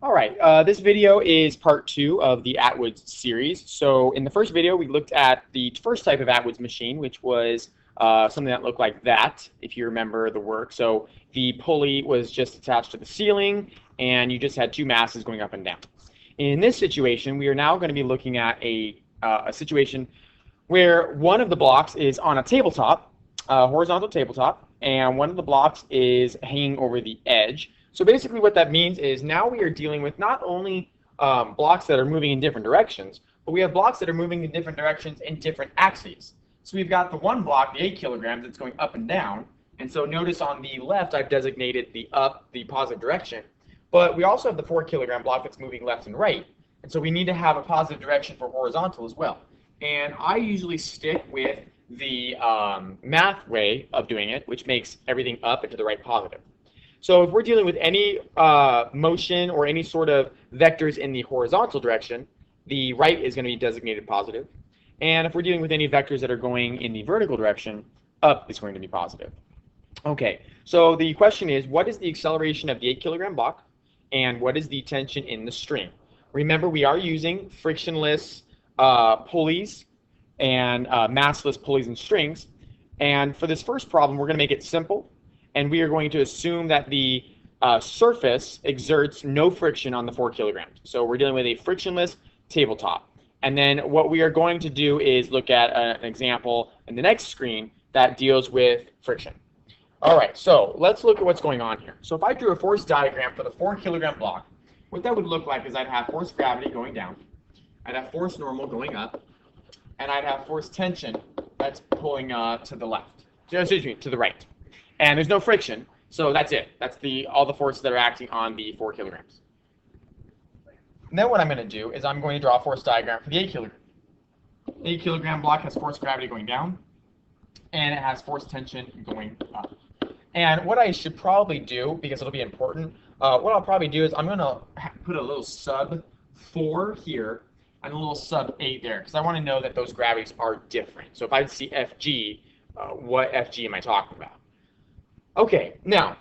All right, this video is part 2 of the Atwoods series. So in the first video, we looked at the first type of Atwoods machine, which was something that looked like that, if you remember the work. So the pulley was just attached to the ceiling, and you just had two masses going up and down. In this situation, we are now going to be looking at a situation where one of the blocks is on a tabletop, a horizontal tabletop, and one of the blocks is hanging over the edge. So basically what that means is now we are dealing with not only blocks that are moving in different directions, but we have blocks that are moving in different directions in different axes. So we've got the one block, the 8 kilograms, that's going up and down. And so notice on the left I've designated the up, the positive direction. But we also have the 4 kilogram block that's moving left and right. And so we need to have a positive direction for horizontal as well. And I usually stick with the math way of doing it, which makes everything up and to the right positive. So if we're dealing with any motion or any sort of vectors in the horizontal direction, the right is going to be designated positive. And if we're dealing with any vectors that are going in the vertical direction, up is going to be positive. Okay, so the question is, what is the acceleration of the 8 kilogram block, and what is the tension in the string? Remember, we are using frictionless pulleys and massless pulleys and strings. And for this first problem, we're going to make it simple. And we are going to assume that the surface exerts no friction on the 4 kilograms. So we're dealing with a frictionless tabletop. And then what we are going to do is look at an example in the next screen that deals with friction. All right, so let's look at what's going on here. So if I drew a force diagram for the 4 kilogram block, what that would look like is I'd have force gravity going down, I'd have force normal going up, and I'd have force tension that's pulling to the left, excuse me, to the right. And there's no friction, so that's it. That's all the forces that are acting on the 4 kilograms. And then what I'm going to do is I'm going to draw a force diagram for the 8 kilogram. The 8 kilogram block has force gravity going down, and it has force tension going up. And what I should probably do, because it'll be important, what I'll probably do is I'm going to put a little sub 4 here and a little sub 8 there, because I want to know that those gravities are different. So if I see FG, what FG am I talking about? Okay, now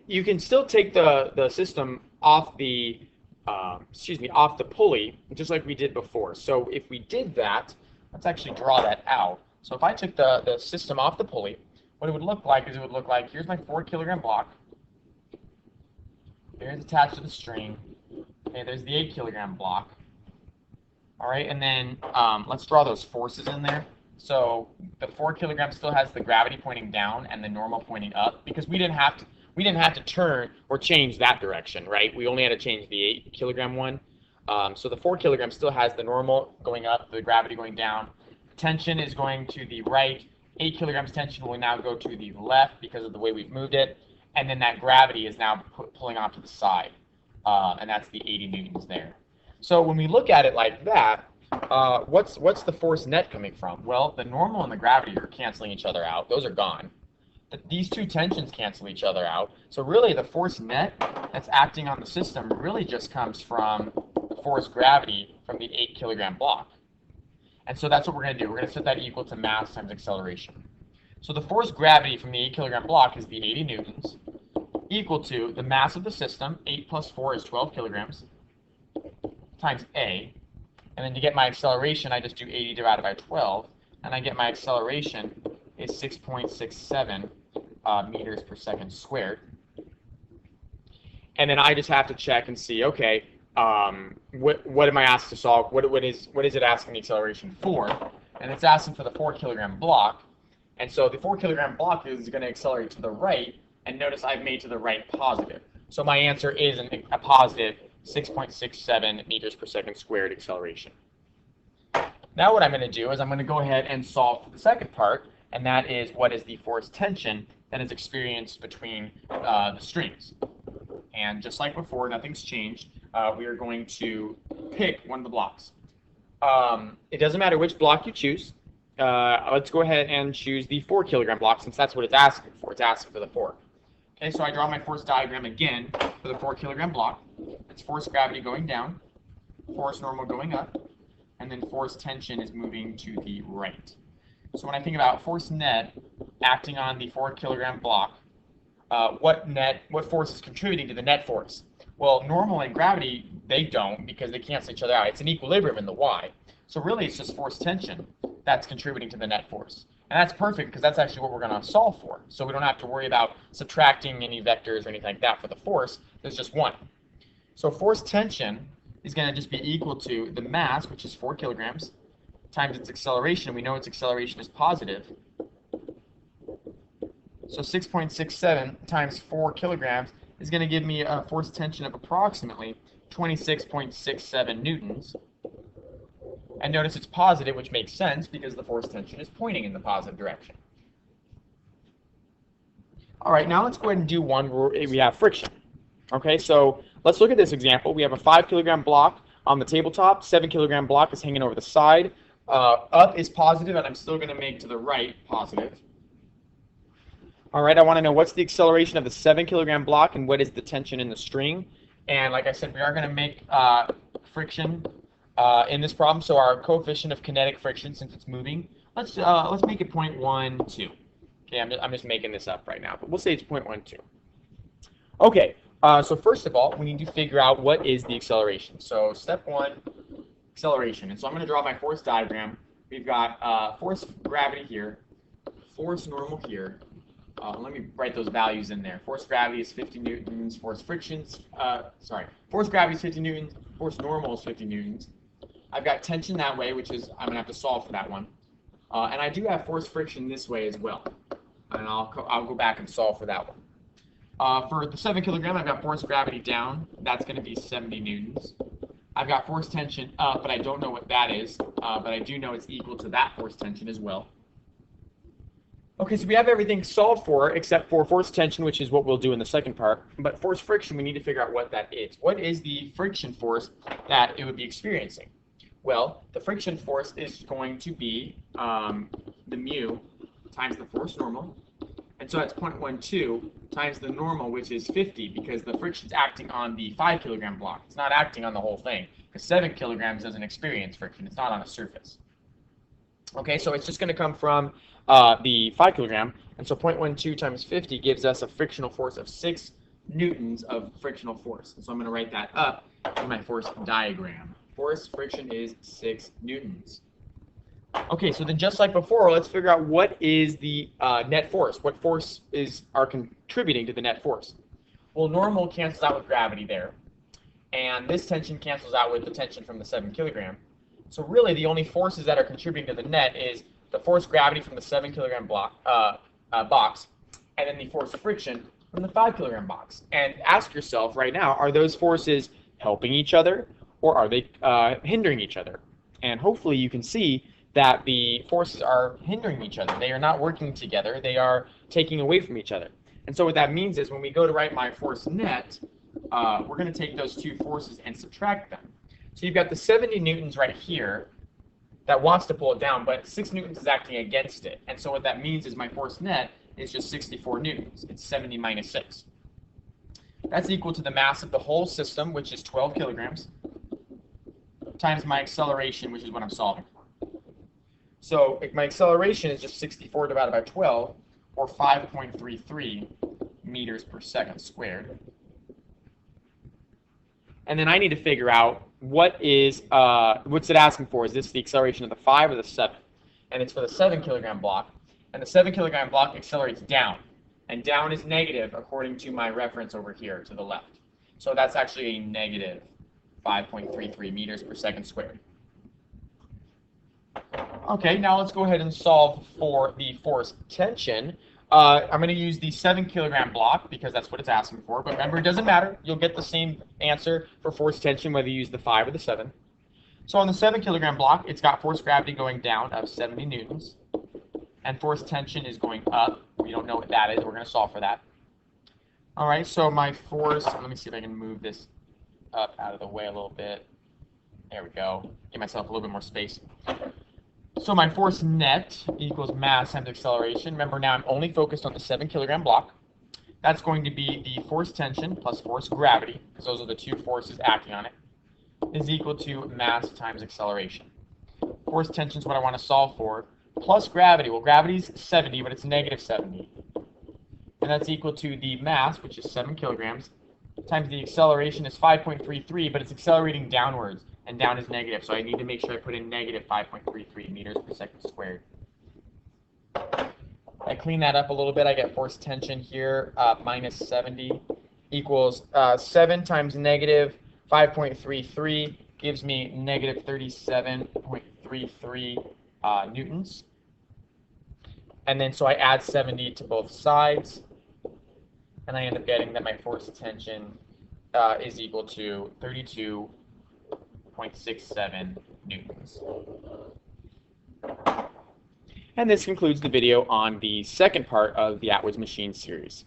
you can still take the system off the off the pulley, just like we did before. So if we did that, let's actually draw that out. So if I took the system off the pulley, what it would look like is it would look like here's my 4 kilogram block. There's attached to the string. Okay, there's the 8 kilogram block. All right, and then let's draw those forces in there. So the 4 kilograms still has the gravity pointing down and the normal pointing up, because we didn't have to turn or change that direction, right? We only had to change the 8 kilogram one. So the 4 kilograms still has the normal going up, the gravity going down. Tension is going to the right. 8 kilograms tension will now go to the left because of the way we've moved it. And then that gravity is now pulling off to the side. And that's the 80 newtons there. So when we look at it like that, what's the force net coming from? Well, the normal and the gravity are canceling each other out. Those are gone. These two tensions cancel each other out. So really the force net that's acting on the system really just comes from the force gravity from the 8 kilogram block. And so that's what we're going to do. We're going to set that equal to mass times acceleration. So the force gravity from the 8 kilogram block is the 80 newtons, equal to the mass of the system, 8 plus 4 is 12 kilograms, times A. And then to get my acceleration, I just do 80 divided by 12, and I get my acceleration is 6.67 meters per second squared. And then I just have to check and see, okay, what am I asked to solve? What is it asking the acceleration for? And it's asking for the 4 kilogram block. And so the 4 kilogram block is going to accelerate to the right, and notice I've made to the right positive. So my answer is a positive 6.67 meters per second squared acceleration. Now what I'm going to do is I'm going to go ahead and solve for the second part, and that is what is the force tension that is experienced between the strings. And just like before, nothing's changed. We are going to pick one of the blocks. It doesn't matter which block you choose. Let's go ahead and choose the 4 kilogram block, since that's what it's asking for. It's asking for the 4. Okay, so I draw my force diagram again for the 4 kilogram block. It's force gravity going down, force normal going up, and then force tension is moving to the right. So when I think about force net acting on the 4 kilogram block, what force is contributing to the net force. Well, normal and gravity, they don't because they cancel each other out. It's an equilibrium in the y. So really it's just force tension that's contributing to the net force. And that's perfect because that's actually what we're going to solve for. So we don't have to worry about subtracting any vectors or anything like that for the force. There's just one. So force tension is going to just be equal to the mass, which is 4 kilograms, times its acceleration. We know its acceleration is positive. So 6.67 times 4 kilograms is going to give me a force tension of approximately 26.67 newtons. And notice it's positive, which makes sense because the force tension is pointing in the positive direction. All right, now let's go ahead and do one where we have friction. Okay, so let's look at this example. We have a 5 kilogram block on the tabletop, 7 kilogram block is hanging over the side. Up is positive, and I'm still going to make to the right positive. All right, I want to know what's the acceleration of the 7 kilogram block and what is the tension in the string. And like I said, we are going to make friction in this problem. So our coefficient of kinetic friction, since it's moving, let's make it 0.12. Okay, I'm just making this up right now, but we'll say it's 0.12. Okay, so first of all, we need to figure out what is the acceleration. So step one, acceleration. And so I'm going to draw my force diagram. We've got force gravity here, force normal here. Let me write those values in there. Force gravity is 50 newtons. Force gravity is 50 newtons. Force normal is 50 newtons. I've got tension that way, which is I'm going to have to solve for that one. And I do have force friction this way as well. And I'll go back and solve for that one. For the 7 kilogram, I've got force gravity down. That's going to be 70 newtons. I've got force tension up, but I don't know what that is. But I do know it's equal to that force tension as well. Okay, so we have everything solved for except for force tension, which is what we'll do in the second part. But force friction, we need to figure out what that is. What is the friction force that it would be experiencing? Well, the friction force is going to be the mu times the force normal. And so that's 0.12 times the normal, which is 50, because the friction's acting on the 5 kilogram block. It's not acting on the whole thing, because 7 kilograms doesn't experience friction. It's not on a surface. Okay, so it's just going to come from the 5 kilogram, and so 0.12 times 50 gives us a frictional force of 6 newtons of frictional force. And so I'm going to write that up in my force diagram. Force friction is 6 newtons. Okay, so then just like before, let's figure out what is the net force. What force are contributing to the net force? Well, normal cancels out with gravity there, and this tension cancels out with the tension from the 7 kilogram. So really, the only forces that are contributing to the net is the force gravity from the 7 kilogram box, and then the force friction from the 5 kilogram box. And ask yourself right now, are those forces helping each other, or are they hindering each other? And hopefully you can see that the forces are hindering each other. They are not working together. They are taking away from each other. And so what that means is when we go to write my force net, we're going to take those two forces and subtract them. So you've got the 70 newtons right here that wants to pull it down, but 6 newtons is acting against it. And so what that means is my force net is just 64 newtons. It's 70 minus 6. That's equal to the mass of the whole system, which is 12 kilograms, times my acceleration, which is what I'm solving for. So my acceleration is just 64 divided by 12, or 5.33 meters per second squared. And then I need to figure out what's it asking for? Is this the acceleration of the 5 or the 7? And it's for the 7 kilogram block. And the 7 kilogram block accelerates down. And down is negative according to my reference over here to the left. So that's actually a negative 5.33 meters per second squared. Okay, now let's go ahead and solve for the force tension. I'm going to use the 7 kilogram block because that's what it's asking for. But remember, it doesn't matter. You'll get the same answer for force tension whether you use the 5 or the 7. So on the 7 kilogram block, it's got force gravity going down of 70 newtons. And force tension is going up. We don't know what that is. We're going to solve for that. All right, so my force, let me see if I can move this up out of the way a little bit. There we go. Give myself a little bit more space. So my force net equals mass times acceleration. Remember, now I'm only focused on the 7 kilogram block. That's going to be the force tension plus force gravity, because those are the two forces acting on it, is equal to mass times acceleration. Force tension is what I want to solve for, plus gravity. Well, gravity is 70, but it's negative 70. And that's equal to the mass, which is 7 kilograms, times the acceleration is 5.33, but it's accelerating downwards, and down is negative, so I need to make sure I put in negative 5.33 meters per second squared. I clean that up a little bit. I get force tension here, minus 70 equals 7 times negative 5.33 gives me negative 37.33 newtons. And then so I add 70 to both sides, and I end up getting that my force tension is equal to 32.67 newtons. And this concludes the video on the second part of the Atwoods machine series.